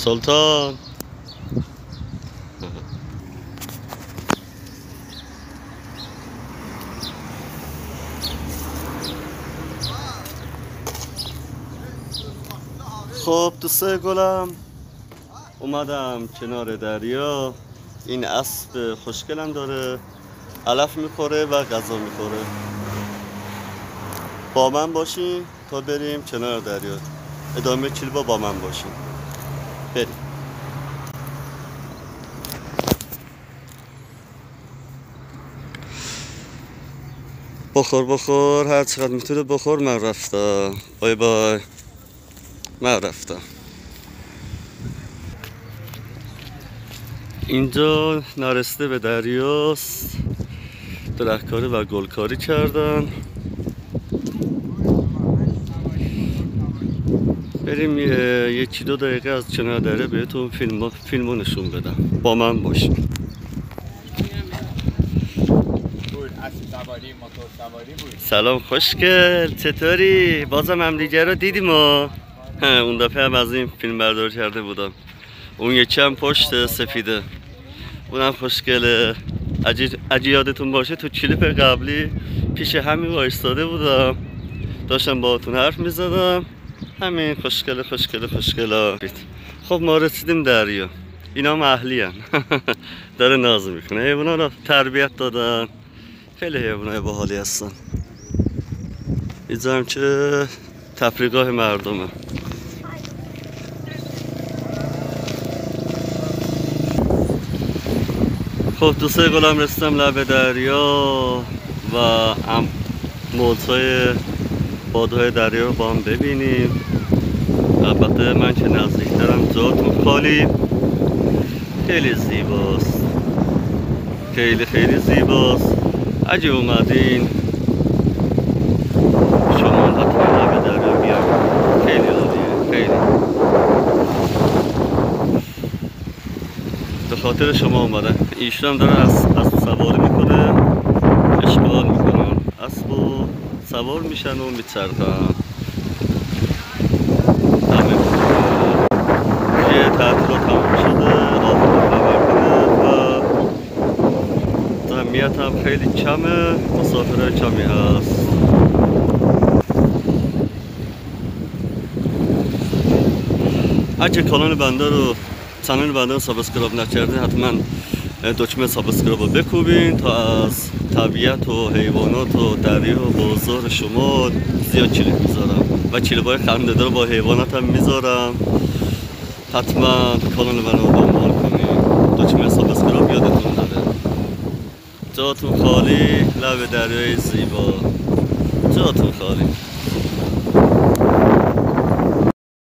سلطان. خب دوستای گلم، اومدم کنار دریا. این اسب خوشگلم داره، علف میخوره و غذا میخوره. با من باشین تا بریم کنار دریا. ادامه کلیپا با من باشین. بریم. بخور هر چقدر میتونه بخور. من رفتم. بای بای. من رفتم. اینجا نرسته به دریاست. درختکاری و گلکاری کردن. بریم یکی دو دقیقه از کنار دره بهتون فیلمو نشون بدم. با من باشین. سلام خوشگل، چطوری؟ بازم هم دیگه رو دیدیم اون دفعه هم از این فیلم برداری کرده بودم. اون یکی هم پشت سفیده، اونم خوشگله. اگه یادتون باشه تو کلیپ قبلی پیش همین وایستاده بودم، داشتم باهاتون حرف میزدم. همین خوشگله. خب ما رسیدیم دریا. اینا هم اهلی هن. داره ناز میکنه. حیونا رو تربیت دادن. خیلی حیوانای باحالی هستن. اینجا هم که تفریحگاه مردمه. خب دوستای گلم، رسیدم لب دریا و موج‌های بادهای دریا رو با هم ببینیم. البته من که نزدیکترم، جاتون خالی. خیلی زیباست، خیلی زیباست. اگه اومدین شما حتما لب دریا بیاین. خیلی عالیه، خیلی. به خاطر شما اومدن. ایشون هم داره اسب سواری میکنه. اشغال میکنن اسب و سوار میشن و میچرخن. همه یه تعطیلات تموم شده، آفتاب نبرده و جمعیت هم خیلی کمه. مسافرهای کمی هست. اگه کانال بنده رو سابسکرایب نکرده، حتما دکمه سابسکرایب رو بکوبین تا از طبیعت و حیوانات و دریا و بازار شما زیاد کلیپ میذارم و کلیپ‌های خنده‌دار با حیوانات هم میذارم. حتما کانال منو دنبال کنین. دکمه سابسکرایب یادتون نره. جاتون خالی. لب دریای زیبا، جاتون خالی.